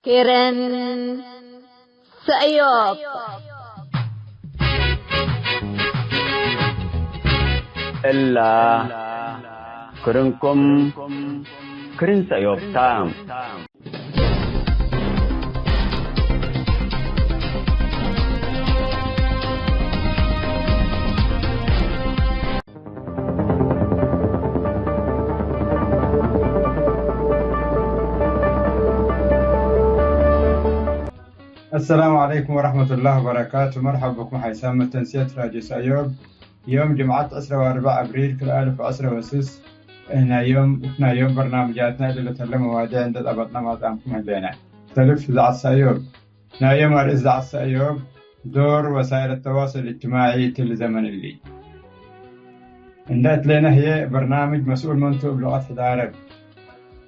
كيرن سأيوب إلا كرنكم كرن سأيوب تام. السلام عليكم ورحمة الله وبركاته. مرحبا بكم حيسام من تنسيق راديو سأيوب. يوم جمعة 4 أبريل كل 1010 إحنا يوم برنامجاتنا اللي بتكلم مواضيع عند أبطنا ما دامكم هدينا تلف إذاعة سأيوب. يوم إذاعة سأيوب دور وسائل التواصل الاجتماعي كل زمن اللي عندت لنا هي برنامج مسؤول منتوب لغة حدارب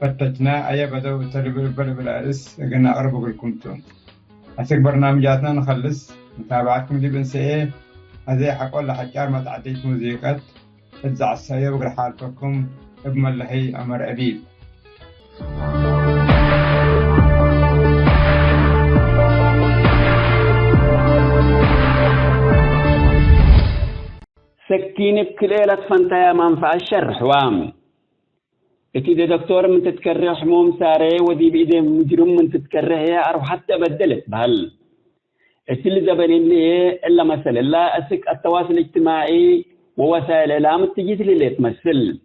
فتشنا أي بدو تلبل بالأرس قلنا أربو بالكمتون أسيق برنامجاتنا نخلص متابعتكم دي بنسئة هذي حقول لحجار ما تعديت موسيقى إذاعة سأيوب وقر حالكم ابن اللهي عمر أبيب. سكين بكليلة فانتايا منفع الشرح وام اكيد دكتور من تتكره حموم ساري ودي بإيدي مجرم من تتكره يا أروح حتى بدلت بهال اللي زبن اللي إلا مثلا لا أسك التواصل الاجتماعي ووسائل الإعلام تجيت اللي تمثل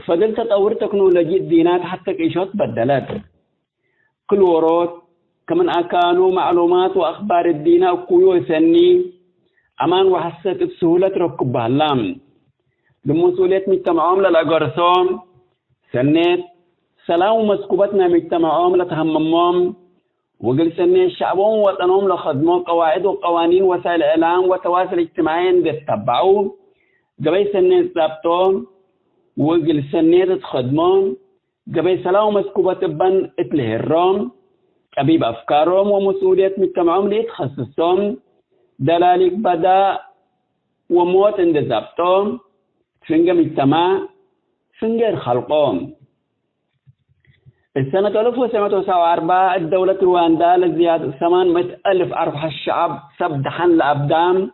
فضل تطور تكنولوجيا الدينات حتى كيشوت بدلت كل ورود كمان أكانوا معلومات وأخبار الدين أكويو سني أمان وحسيت بسهولة ركب اللام لمسؤولية مجتمعهم للأجرسون سنيت سلام مسكوبتنا مجتمعهم لتهممهم وقل سنة الشعبون وطنهم لخدموا قواعد وقوانين وسائل الإعلام وتواصل اجتماعي بيتبعوا قبل سنة ثابتهم وقل سنة تخدمهم قبل سلام مسكوبة بن اتلهرهم أبيب أفكارهم ومسؤولية مجتمعهم ليتخصصهم دلالك بدا وموت عند ثابتهم فنجا مجتمع فنجر خلقهم. السنة 1974 الدولة رواندا لزيادة 800,000 أرواح الشعب سبدحا لأبدام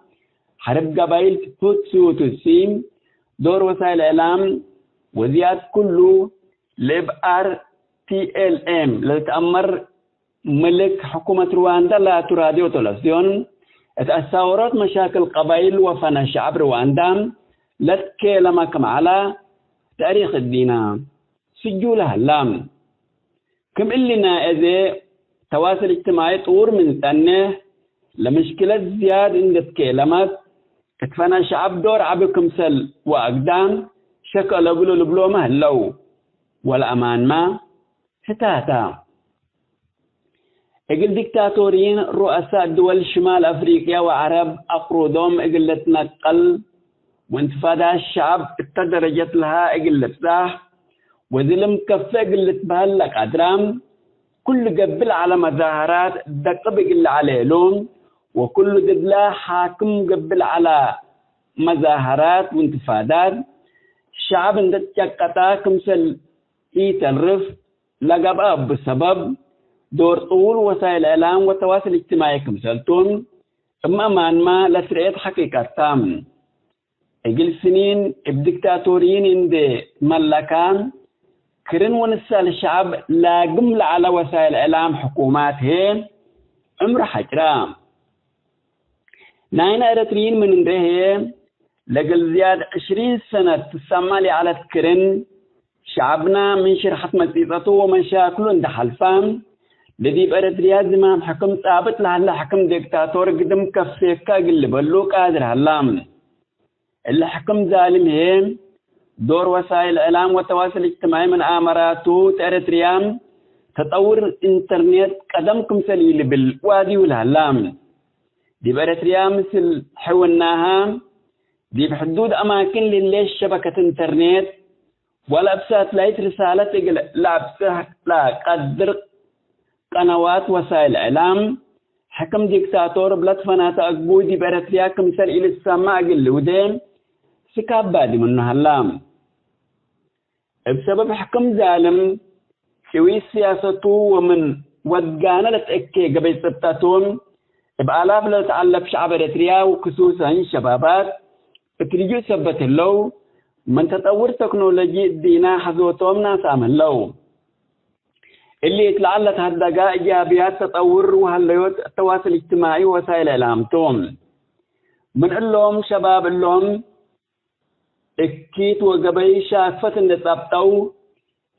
حرب قبائل توتسي وتوتسيم دور وسائل الإعلام وزيادة كله لبار TLM لتأمر ملك حكومة رواندا لا ترادي وتلسيون اتأثورت مشاكل قبائل وفنا شعب رواندا لتكلم كم على تاريخ الدين سجولها اللام كم إلنا إذا تواصل اجتماعي طور من سنة لمشكلة زياد عند تكلمت كتفنا شعب دور عبكم سل وأقدام شكل أقولوا لبلو مهلو والأمان ما هتاتا اقل ديكتاتوريين رؤساء دول شمال أفريقيا وعرب أقرودهم اقلت نقل وانتفاضة الشعب اتدرجت لها اقلت ذاه وذلم كفة قلت بهلك أدرام كل قبل على مظاهرات دق بقل عليه لون وكل دبلا حاكم قبل على مظاهرات وانتفاضات الشعب اندت جاكتا كمسل يتنرف لقب بسبب دور طول وسائل الإعلام والتواصل الاجتماعي كمسلتون اما ما لسرعت حقيقة تام اقل سنين الدكتاتوريين عند ملكان كرن ونسال الشعب لا قمل على وسائل الإعلام حكوماتهم عمر حجرام ناين أرترين من عنده لقل زياد 20 سنة تسمى لي على كرن شعبنا من شرحة مزيطته ومشاكله عند حلفان الذي بأرتريا زمان حكم ثابت لهلا حكم ديكتاتور قدم كفيكا قل بلو قادر هلام اللي حكم ظالم هين دور وسائل الإعلام والتواصل الاجتماعي من آمراته تأرتريام تطور إنترنت قدمكم سليل بالوادي والهلام دي بأرتريام مثل حولناها دي بحدود أماكن لليش شبكة إنترنت ولا بسات لايت رسالة لا بسات لا قدر قنوات وسائل الإعلام حكم ديكتاتور بلاد فنات أقبو دي بأرتريا كمثال إلى السماء قل ودين سكاب بادي منها اللام بسبب حكم ظالم شوي سياسته ومن ودقانا لتأكي قبل سبتاتهم بآلاف لتعلف شعب إريتريا وخصوصا شبابات تريجو سبت اللو من تطور تكنولوجي دينا حزوتهم ناس عمل لو اللي يتلعلت هالدقاء إيجابيات تطور وهالليوت التواصل الاجتماعي ووسائل إعلامتهم من اللهم شباب اللهم اكيت وقبي شافت ان تابتو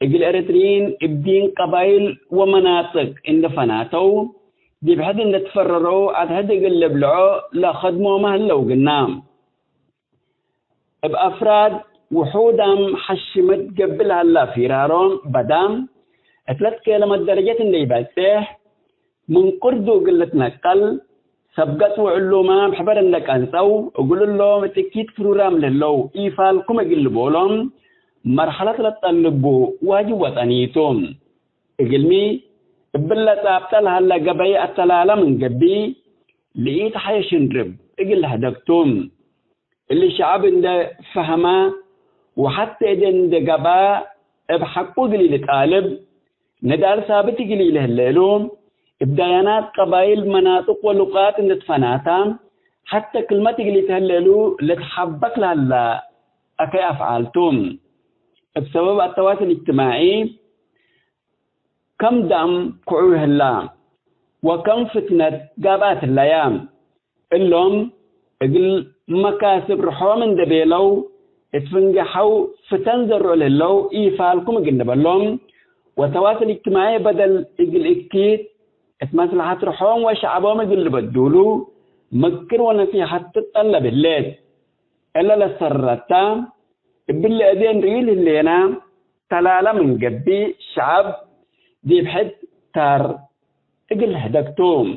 اجل اريتريين ابدين قبائل ومناطق ان فناتو دي بحد ان تفرروا عد هد قلب لعو لا خدموا مهلو قلنام بأفراد وحودام حشمت قبل هلا فيرارون بدام 3 كيلومتر درجة اللي يبالسيه من قردو قلت نقل سبقت وعلوما بحبر لك أنسو أقول لهم تكيد بروجرام للو إيفالكم أقلبوا لهم مرحلة للطلبو واجب وطنيتهم أقلمي بلا تابتل هلا قبي التلالة من قبي لقيت حيش نرب أقل هدقتهم اللي شعب عنده فهما وحتى عنده قبا بحقه قليل طالب ندال ثابت قليل هلالهم بديانات قبائل مناطق ولغات نتفناتا حتى كلمة اللي تهللوا لتحبك لهلا أكي أفعالتم بسبب التواصل الاجتماعي كم دم كعوه هلا وكم فتنة قابات الأيام اللهم اقل مكاسب رحوم من دبيلو اتفنجحو فتنزروا للو إيفالكم قلنا بلهم والتواصل الاجتماعي بدل اقل اكتيد اتمثلحات رحوم وشعبهم اللي بدولو مكر ونصيحة تطلب الليل إلا للسرطة باللي أدين ريل اللينا تلالة من قبي شعب دي بحد تار اقل هدكتوم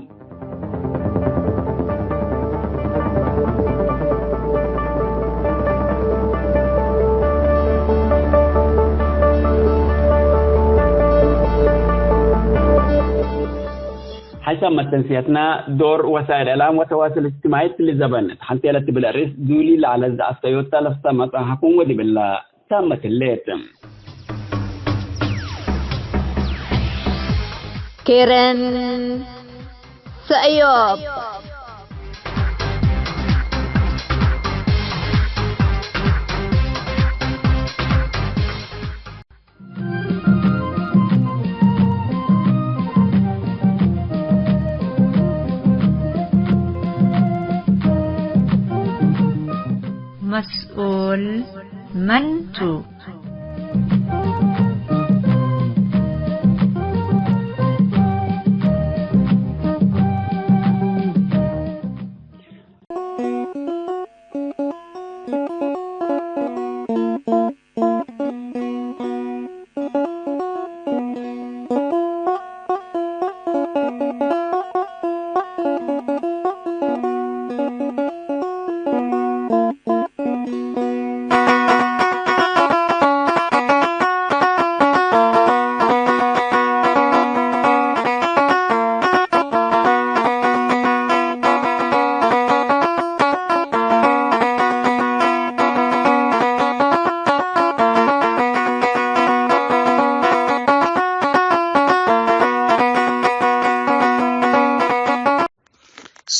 حسب ما تنسيتنا دور وسائل الإعلام والتواصل الاجتماعي اللي زبنت حتى لا تبل الرئيس دولي على السيوطة لفتمة حكوم ودي بالله تامة الليتم كيرن سأيوب مسؤول منتو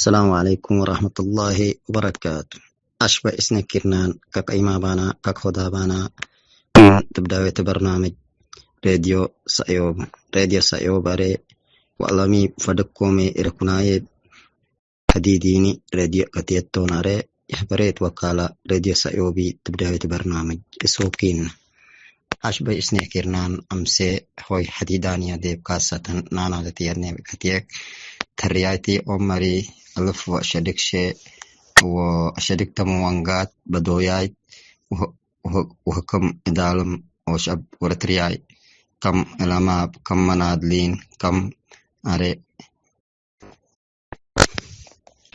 السلام عليكم ورحمة الله وبركاته. أشبه إسنا كرنان كاك إيما بانا كاك خدا بانا تبداوية برنامج راديو سايوب باري وعلامي فدكومي إركناي حديديني راديو كتيتون أري يحبريت وكالة راديو سايوبي تبداوية برنامج إسوكين أشبه إسنا كرنان أمسي هوي حديدانيا ديب كاسة نانا لتيرني كتيك ترياتي أمري ألف وأشدك شيء وأشدك تموانغات بدوياي وحكم إدالم وشعب ورترياي كم علماء كم منادلين كم أري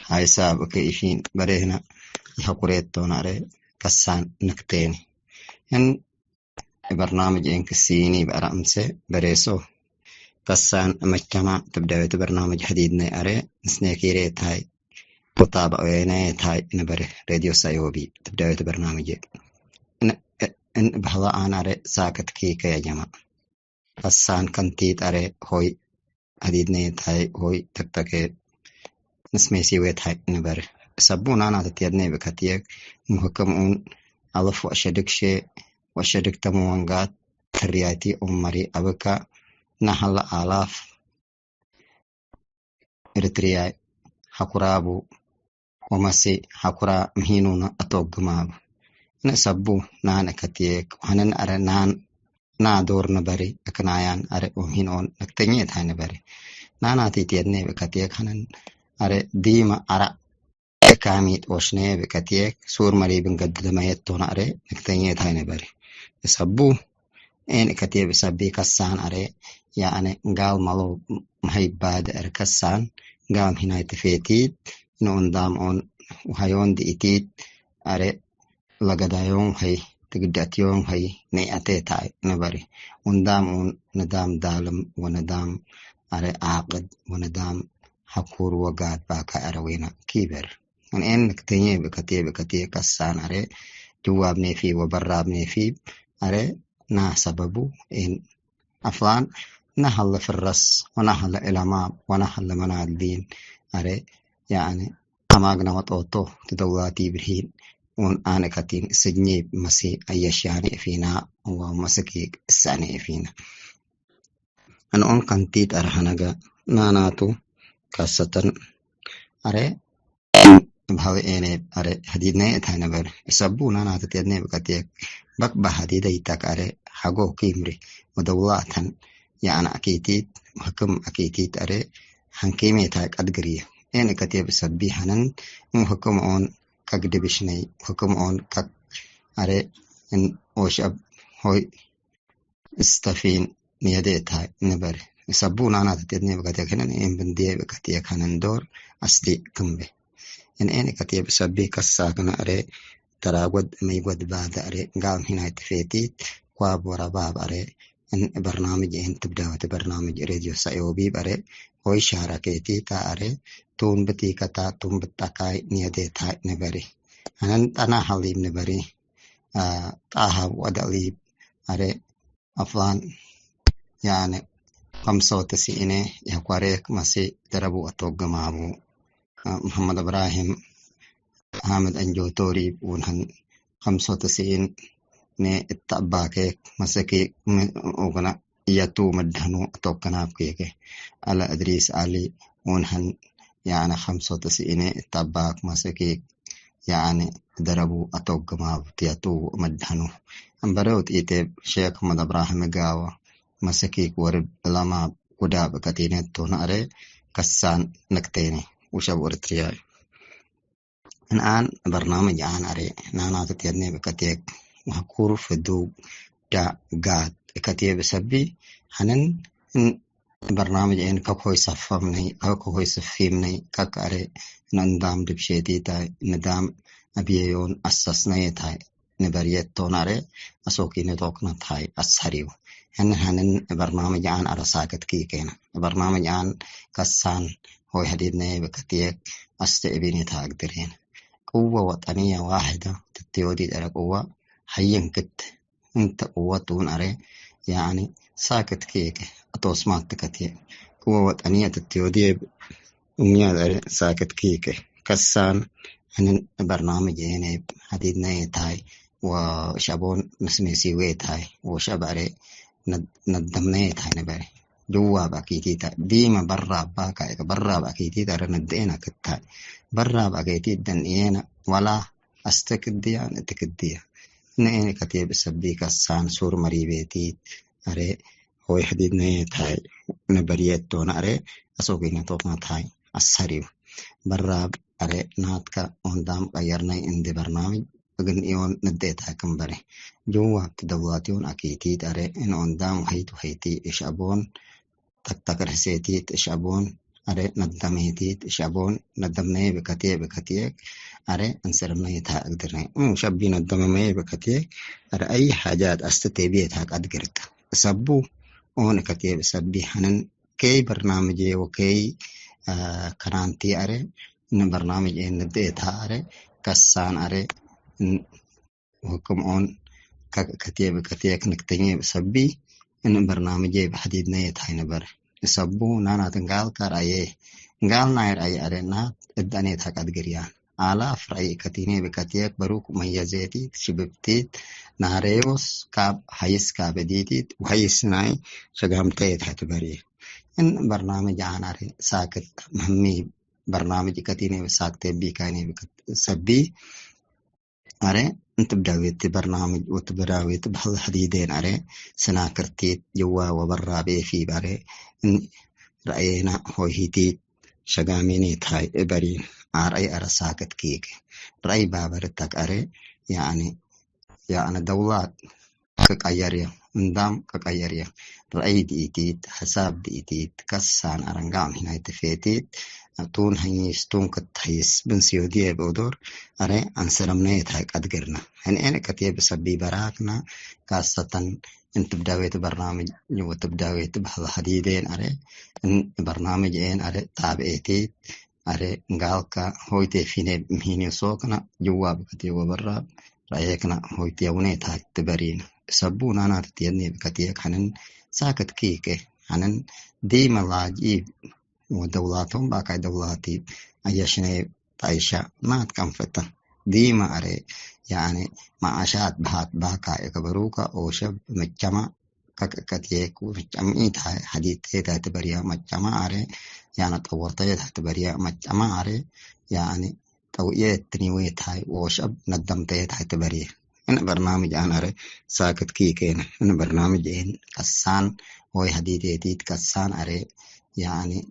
هاي ساب كيفين بريهنا يحقريتون أري كسان نكتين هن برنامج إنكسيني برامسي بريسو كسان مجتمع تبدأ برنامج حديدنا أري نسنيكيري تاي وطابع ويناي تاي نبره راديو سايوبي تبدأ برنامج إن بحضا أنا أري ساكت كيكا يا جماعة كسان كنتيت أري هوي حديدنا تاي هوي تك نسمي سويت هاي نبر سبون أنا تتيدني بكتيك محكمون ألف وأشدك تموانغات ترياتي أمري أبكا نحل آلاف إرترياي حكرابو ومسي حكرا مهينونا أتوقماب نسبو نانا كتيك وحنن أرى نا دور نبري أكنايان أرى ومهينون نكتنيت هاي نبري نانا تتيدني بكتيك حنن أرى ديما أرى كاميت وشني بكتيك سور مري بنقد لما يتون أرى نكتنيت هاي نبري سبو إن كتيب سبي كسان أرى يعني قال مالو مهي بعد أرى كسان قام هنا يتفيتيد نون دام أون وهايون دي إتيد أرى لقدايون هاي تقداتيون هاي نيأتي تاي نبري وندام أون ندام دالم وندام أرى عاقد وندام حقور وقاد باكا أروينا كيبر من إنك تنيه بكتير كسان أرى جوابني فيه وبرابني فيه أرى نا سببو إن أفلان نهل في الرس ونهل إلمام ونهل منادين أرى يعني أماغنا وطوطو تدولاتي برهين ون أنا كتين سجني مسي أيشاني فينا ومسكي الساني فينا أنا أون كنتيت أرهنغا ناناتو كاسة أرى بهاي إني أرى حديدنا إتهنا بر سبو ناناتو تيدنا بكتيك بق بحديد يتاك أرى حقو كيمري ودولاتن يعني أكيديت حكم أكيديت أرى حنكيمي تاك أدقريه إني كتيب سبي حنن حكم أون كقدبشني حكم أون كق أرى إن وشاب هوي استفين نياديتها نبر سبو ناناتو تيدنا بكتيك حنن إن بنديه بكتيك حنن دور أصلي كمبي إني كتيب سبي كساكنا أرى تراود ما يقود بعد أري قام هنا تفيتيت قاب ورا باب أري إن برنامج إن تبدأ برنامج راديو سايوبي أري هوي شاركتي تا أري تون بتي كتا تون بتاكاي نيادي تا نبري أنا حليب نبري تاها ودليب أري أفلان يعني 95 يقاريك مسي دربو أتوقع معبو محمد إبراهيم حامد أنجو توري ونهن 95 ne التأباكي مسكي وغنا ياتو مدهنو أتوقنا بكيكي على أدريس علي ونهن يعني 95 التأباك مسكي يعني دربو أتوقما بتياتو مدهنو أمبروت إيتي شيخ محمد إبراهيم قاوة مسكي ورب لما قداب كتينيتو ناري كسان نكتيني وشاب ورترياي الآن برنامج عن أري نانا تتيدني بكتيك وحكور فدو دا قاد كتيب بسبي حنن برنامج إن كوكوي صفمني كوكوي صفيمني كك أري ندام دبشيتي تاي ندام أبيون أسسناي تاي نبريت توناري أسوكي ندوكنا تاي أسهريو هنن برنامج عن أرساكت كيكينا برنامج عن كسان هو حديدني بكتيك أستقبيني تاقدرين قوة وطنية واحدة تتيودي على قوة حيين كت انت قوة تون أري يعني ساكت كيك أتوسمات كتير قوة وطنية تتيودي أمياد أري ساكت كيك كسان هن برنامج هنا حديدنا تاي وشابون نسمي سيوي تاي وشاب أري ندمنا تاي نبري جوا باكيتي تا ديما برا باكا برا باكيتي تا ندينا كتا برا باكيتي دنينا ولا استكديا نتكديا نيني كتيب سبي كسان سور مريبيتي أري هو حديدنا تاي نبريت تون أري أسوقين توقنا تاي السريو برا أري ناتكا وندام غيرنا اندي برنامج بغن إيون نديتها كمبري جوا تدولاتيون أكيتي أري إن وندام هيتي إشابون تك رحسيتي إشابون أري ندميتي إشابون ندمني بكتيك أري أنسرمنا يتها أقدرني شابي ندمني بكتيك أري أي حاجات أستتبيتها أقدرت سبو أون كتيب سبي حنن كي برنامجي وكي كرانتي أري إن برنامج إن نديتها أري كسان أري وكم أون كتيب نكتني بسبي إن برنامجي بحديدنا يتها نبر يسبو نانا تنقال كرأيه قال ناير أي أرنا الدنيا تحقد قريان آلاف رأي كتيني بكتيك بروك ميزاتي شببتيت ناريوس كاب حيس كابديتيت وحيس ناي شقامتي تحت بريه إن برنامج عناري ساكت مهمي برنامج كتيني بساكتي بيكاني سبي أري أنت بداويت برنامج وتبراويت بحض حديدين أري سناكرتيت جوا وبرا بي في باري رأينا هويتيت شقاميني تاي إبرين أري أرى ساكت كيك رأي بابرتك أري يعني دولات كقياريا نظام كقياريا رأي ديتيت حساب ديتيت كسان أرنقام هنا يتفيتيت تون هنيس تون كتحيس بنسيودية بودور أري أنسلمنيت هاي قدقرنا أنا كتيب سبي براكنا كاسة انت بداويت برنامج وتبداويت بحض حديدين أري برنامج أري تابعيتيت أري نقالك هويتي فيني مهيني سوكنا جواب كتيب وبرا رأيكنا هويتي ونيت هاي تبرين سبونا أنا تتيني بكتيك حنن ساكت كيكي حنن ديما لاجيب ودولاتهم باقي دولاتي أيشني تعيشا ما تكنفتا ديما أري يعني معاشات بهات باقي كبروكا أو شب مجمع كتيك ومجمعيت هاي حديثي تبريا مجمع أري يعني طورتي تبريا مجمع أري يعني توقيت تنيويت هاي وشب ندمتي هاي تبريا إن برنامج أنا أري ساكت كيكين إن برنامج كسان هوي حديثي تيت كسان أري يعني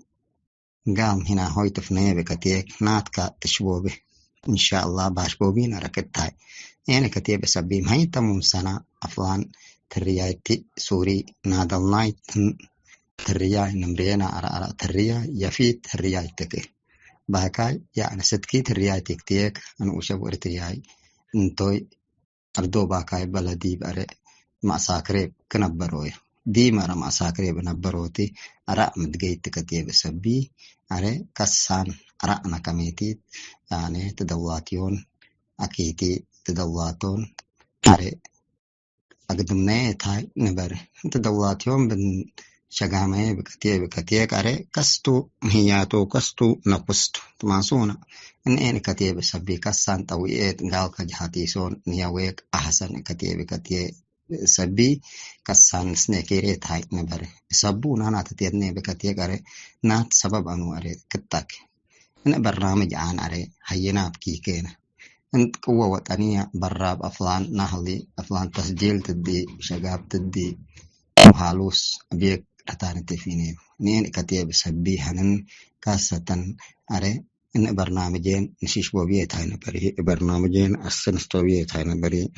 قام هنا هوي تفنيه بكتيك ناتكا تشبوبه إن شاء الله باش بوبين ركتاي يعني كتيب سبيم هاي تمون سنة أفلان تريايتي سوري نادل نايت ترياي نمرينا أرى ترياي يفيد تريايتك باكاي يعني ستكي تريايتك تيك أنا أشبو ارترياي انتوي أردو باكاي بلدي بأري مع ساكريب كنبروي دي مرة مع ساكريب نبروتي أرى مدقيت كتيب سبي أري كسان أرأنا كميتي يعني تدواتيون أكيدي تدواتون أري أقدمناه تاي نبر تدواتيون بن شجامة بكتيك أري كستو هياتو كستو نقستو تماسونا إن كتيب سبي كسان تويت قال كجهاتي سون نياويك أحسن كتيب سبي كسان سنكيري تاي نبر سبونا أنا تتيني بكتيك أري نات سبب أنو أري كتاك إن برنامج عن أري هينات كيكينا انت قوة وطنية براب أفلان نهلي أفلان تسجيل تدي شقاب تدي وحالوس بيك رتان تفيني نين كتيب سبي هنن كاسة أري إن برنامجين نشيش بوبية تاينا بري برنامجين السنستوبية تاينا بري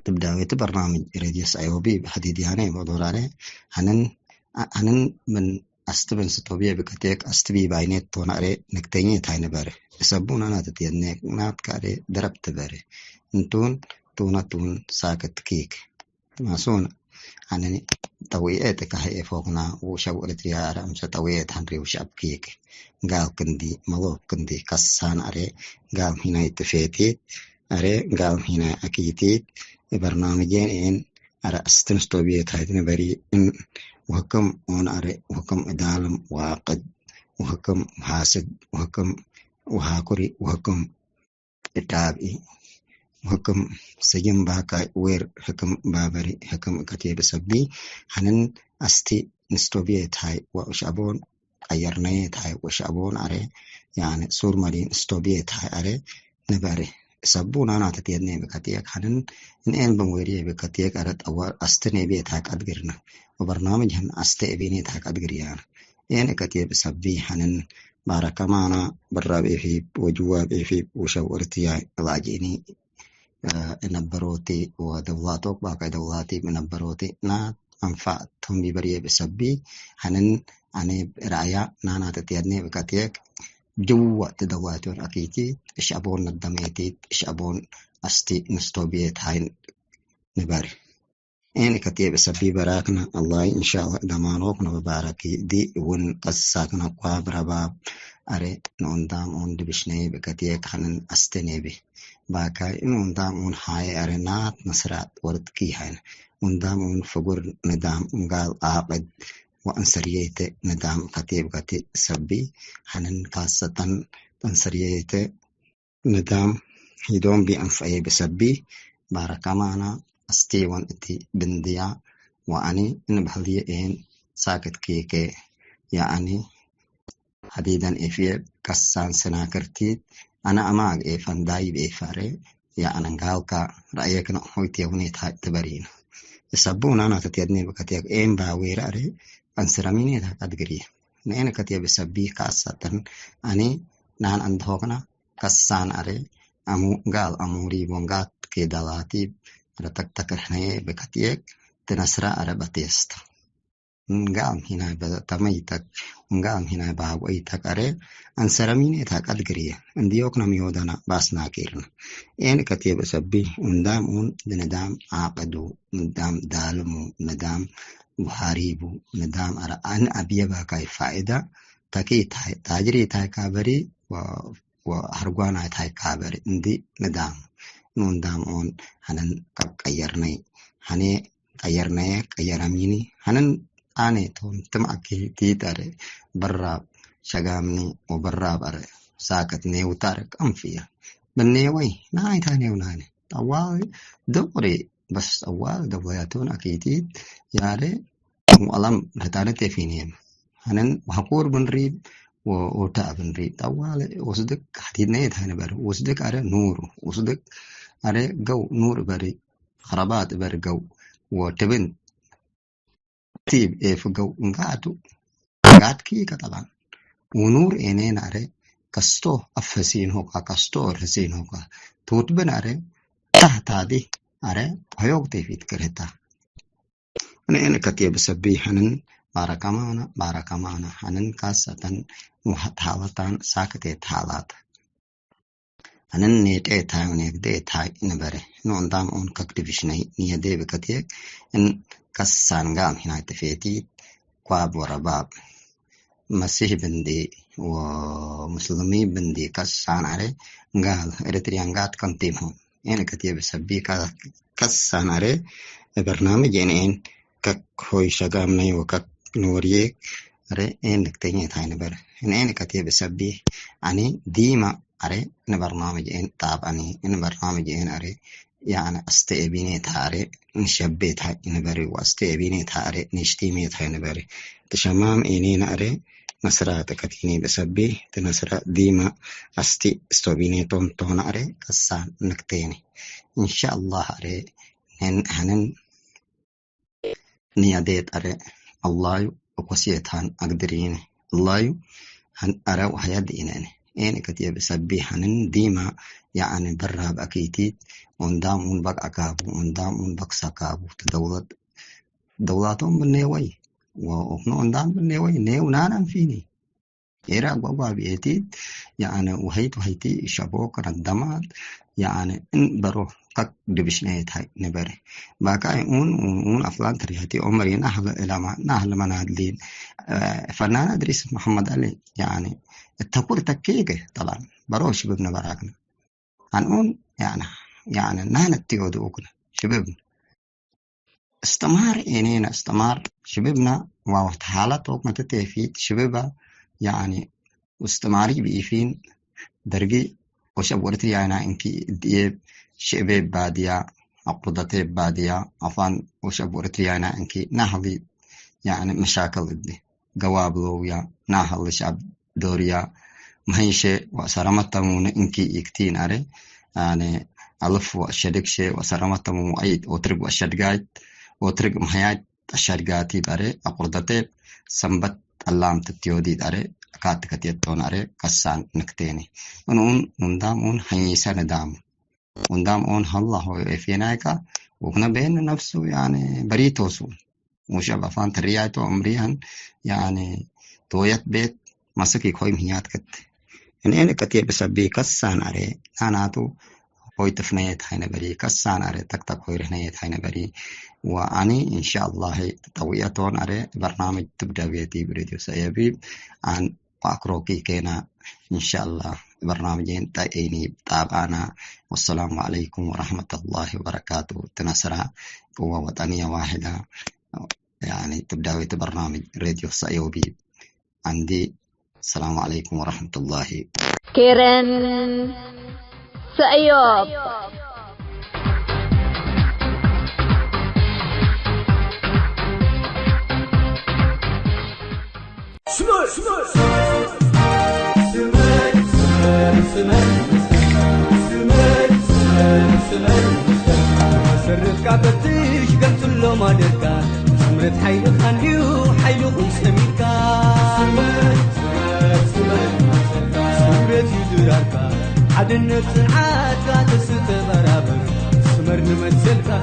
تبدأ برنامج راديوس أيوبي بحديد يعني موضوع عليه هنن من أستبن ستوبية بكتيك أستبي باينات توناري نكتيني تاينا بري يسبون أنا تتينيك نات كاري دربت بري انتون تون ساكت كيك تماسون أنني تويتك هي فوقنا وشو أريتريا أمس تويت هنري وشاب كيك قال كندي ملوك كندي كسان أري قال هنا يتفيتي أري قال هنا أكيدي برنامجين إن أرى استنستوبيت هاي بري إن وحكم أون أري وحكم إدالم واقد وحكم حاسد وحكم وهاكوري وحكم إتابي وحكم سجن باكا وير حكم بابري حكم كتيب سبي هنن أستي نستوبيت هاي وشابون أيرنيت هاي وشابون أري يعني سور مارين استوبيت هاي أري نباري سبون أنا تتيني بكتيك هنن إن بمويري بكتيك أرد أول أستني بيت هاك أدقرنا وبرنامج هن أستي بينيت هاك أدقريانا يعني كتيب سبي هنن بارك معنا برابي في وجوابي في وشورتي لاجيني نبروتي ودولاتك باقي دولاتي منبروتي نا أنفعتهم ببريه بسبي هنن أنا رأيا نانا تتيني بكتيك جوا تدواتون أكيدي إيش أبون الدميتي إيش أبون أستي نستوبيت هاي نباري يعني كتيب سبي براكنا الله إن شاء الله دمانوك نباركي دي ون قصاكنا قواب رباب أري نوندام أون دبشني بكتيك خنن أستني بي باكا نوندام أون هاي أري نات نصرات وردكي هاي نوندام أون فقر ندام قال آقد وأنسريته ندام كتيب كتيب سبي حنن خاصة أنسريته ندام يدوم بأنفعي بسبي بارك معنا أستيوان إتي بنديا وأني إن بحليين ساكت كيكي يعني حديدا إفيه كسان سناكرتيد أنا أماغ إفان دايب إفاري يعني نقالك رأيك نحويتي ونيت هاي تبرين يسبون أنا تتيدني بكتيك إين باوير أري أنسراميني هاك أدقري نين كتيب بسبي كاسة أني نان أندهوكنا كسان أري أمو قال أموري بونغات كيدالاتي رتك تكرحني بكتيك تنسرا أري باتيست نقام هنا بتميتك نقام هنا باويتك أري أنسراميني هاك أدقري انديوكنا ميودنا باسنا كيرنا إين كتيب سبي ندام ندام عقدو ندام دالمو ندام وحاريبو ندام أرى أن أبيبا كاي فائدة تكي تاجري تاي كابري وهرقوانا تاي كابري ندي ندام ندام أون هنن كيرني هني كيرني كيراميني هنن أني تون تمأكي تيتاري براب شغامني وبراب أرى ساكت نيو تارك أنفيا بالنيوي ناي تاني وناني أول دوري بس أول دورياتون أكيد ياري وألم هتانة فينيم هنن وحقور بنريد ووتا بنريد أول وصدق حديد نيت هنا بر وصدق أرى نور وصدق أرى جو نور بري خرابات بر جو وتبن تيب إيه في جو نقاتو قات كي طبعا ونور إنين أرى كستو أفسين هوكا كستو رسين هوكا توت بناري تحت هذه أرى هيوك تفيد كرهتا أنا كتيب سبي حنن بارك معنا حنن كاسة محتواتان ساكتة حالات حنن نيت تاي ونيك دي تاي نبره نون دام أون كاكتيفيشني نيا دي بكتيك إن كسان قام هنا تفيتي قاب ورباب مسيح بندي ومسلمي بندي كسان عليه قال إريتريان قات كنتيمهم يعني كتير بسبي كسان عليه برنامج يعني كك هوي شغامني وكك نوريك أري إن نكتيني تاي نبر إن كتير بسبي أني ديما أري إن برنامج إن تاب أني إن برنامج إن أري يعني أستقبيني تاري نشبي تاي نبري وأستقبيني تاري نشتيمي تاي نبري تشمام إني أري نسرة كتيني بسبي تنسرة ديما أستي استوبيني تون أري كسان نكتيني إن شاء الله أري هنن نياديت أري الله وقسيتان أقدرين الله هن أرى وحياد إناني إين كتير بسبي هنن ديما يعني براب أكيتيت وندام بق أكابو وندام بق سكابو دولاتهم بالنيوي وأخنو ندام بالنيوي نيو نانا فيني إيرا قوة بيتيت يعني وهيتي شابوك ردمات يعني إن برو قد دبشنيت هاي نبري باكاي اون أفلان تريهتي عمري نهل منادلين فنان أدريس محمد علي يعني التقول تكيكه طبعا برو شبابنا براكنا هنقول يعني نحن التيودوكنا شبابنا استمر إنينا استمر شبابنا ووقت حالة وقت تتفيد شبابا يعني واستماري بإيفين درجي وشاب ورتي يعني إنكي ديب شباب بادية عقدتي بادية أفان وشاب ورتي يعني إنكي نهضي يعني مشاكل دي جوابلو يا نهض شعب دوريا مهيشة وسرمتمون إنكي إكتين أري يعني ألف وأشدك شيء وسرمتمو أيد وترق وأشدقات وترق مهيات أشدقاتي بري عقدتي سنبت اللام تتيودي أري كات كتيتون أري كسان نكتيني ونندام حنيسا ندام ونندام الله ويفينايكا وكنا بين نفسه يعني بريتوسو وشاب أفان ترياتو أمريهن يعني تويت بيت مسكي خوي مهيات كت إن كتير بسبي كسان أري أناتو هوي تفنيت هاي نبري كسان أري تكتك هوي رهنيت هاي نبري وأني إن شاء الله تطويتون أري برنامج تبدأ بيتي بريديو سيبيب عن أكروكي كينا إن شاء الله برنامجين تأيني تابعنا والسلام عليكم ورحمة الله وبركاته تنسرع قوة وطنية واحدة يعني تبداوية برنامج راديو سأيوبي. عندي السلام عليكم ورحمة الله. كيرن سأيوب. سرت كعبتش قلت له ما دركا سمرت حيل خانيو حيل خن سميكا سمرت يدركا عدنت سنعات تست برابر سمر نمثلكا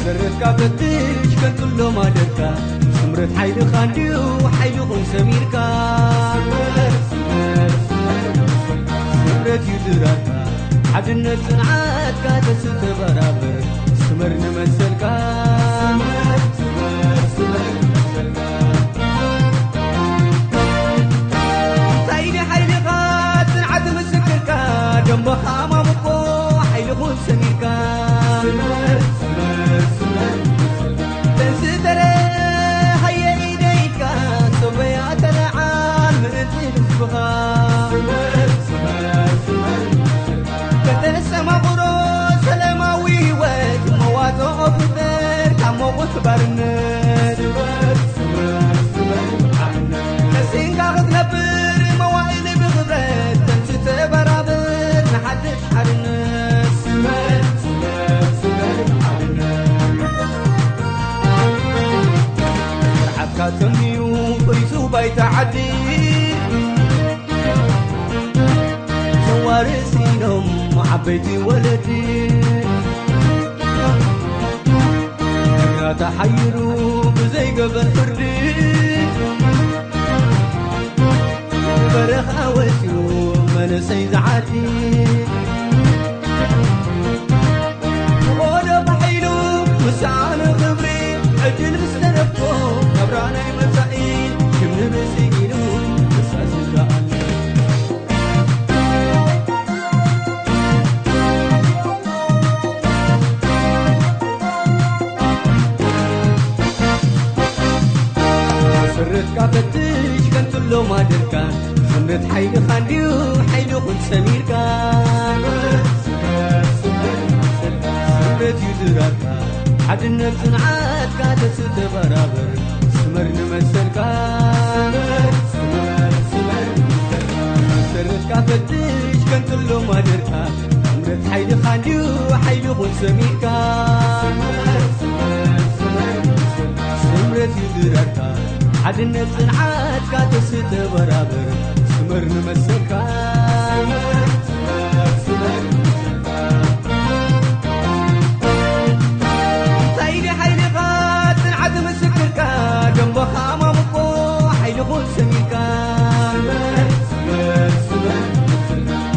سرت كعبتش قلت له ما دركا سمرت حيل خانيو حيل خن سميكا سمرت يدركا عدنت سنعات كاتس تبرابر سمر نمثلكا سايدي حيلي غات سنعات مسكركا جنبها مامكو حيلي غون سميركا تنسدري هيا ايديكا صبيا تلعان من تنسبها كتنسى مغروس سلاماوي واد مواضع أبدر كموت برند كسين قاعد نبر موائل بغبرد تنسيت برابر نحدش حرنس رحب كاتميو بريسو بيت عديد وارسينهم حبيتي ولدي لا تحيروا بزي قبل فردي برخ أوسيو من سيزعاتي وانا بحيلو مسعان خبري عجل مستنفو نبرانا يمسعي كمن مسيقينو مساسي جعلي سرت كعبتش كنت له ما دركان سمرت حيل خانديو حيل خن سميركا سمرت يدركا عدنت سنعات كاتس تبرابر سمر نمثلكا سرت كعبتش كنت له ما دركان سمرت حيل خانديو حيل خن سميركا سمرت يدركا عدنت سنعات كاتس تبرابر سمر نمسكا سايدي حيلي غات سنعات مسكركا جنبها مامكو حيلي غول سميكا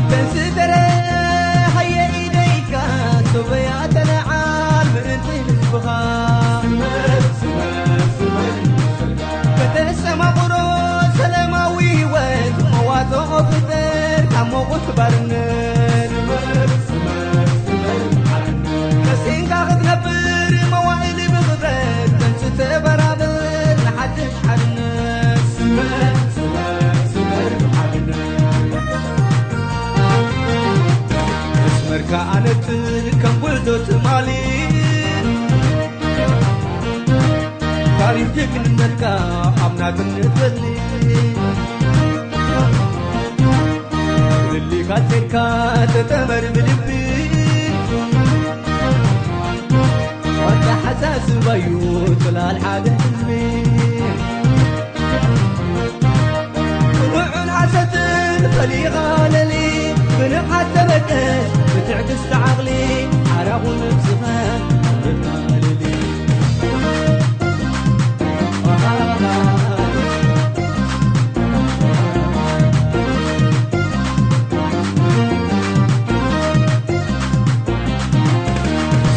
تنسدري هيا ايديكا صبيا تلعان من تنسبها كتنسى مغروس سلاماوي واد مواضع أبدر كموت برند كسين قاعد نبر موائل بغبرد تنسى برابر نحدش حرنس اسمر كانت كم ولدت مالي تاريخك نمركا أمناك نتبلي اللي كاتنكا تتمر بلبي وانت حساس بيوت للحادة حزبي وعن عسد خليغة للي من حتى بدأت بتعكس عقلي عرق ونفسها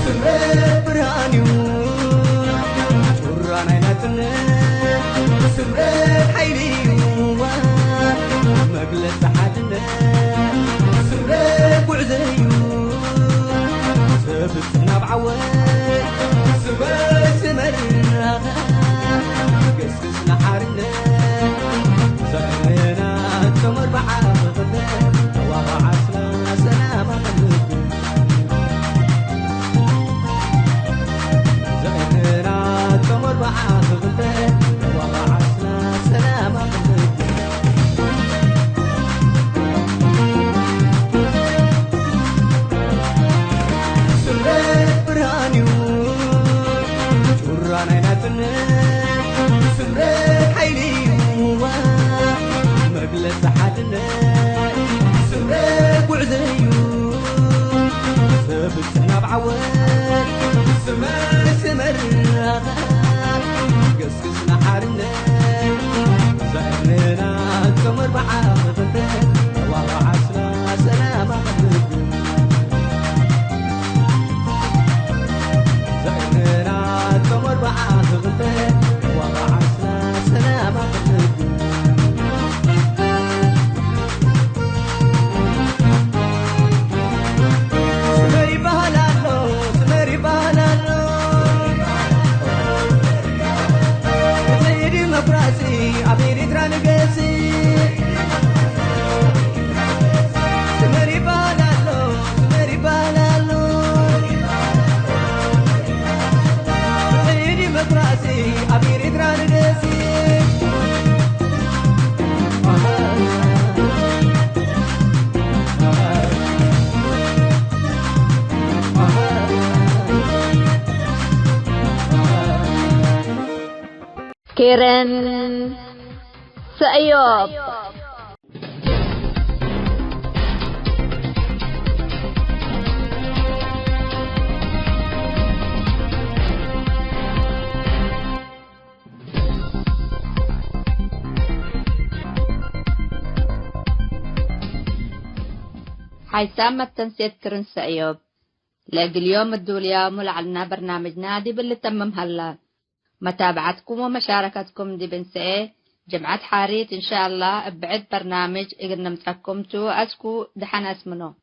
سرق وعزيو سبت نبعوه بعض غلبة والله عسنا سلام أخذ سرت برهانيو شورانا يناتنا سرت حيليو مجلس حدنا سرت وعزيو سبتنا بعوال سمر قسقسنا حارنا زهرنا تمر بعض والله عسنا سلام زهرنا تمر بعض والله عسنا سلام Karen Sayop. حيسام التنسيق كرن سأيوب لاقي اليوم الدولية ملعنا برنامج نادي باللي تمم هلا متابعتكم ومشاركتكم دي بنسئة جمعة حاريت إن شاء الله بعد برنامج إقدنا متحكمتو أسكو دحنا اسمنو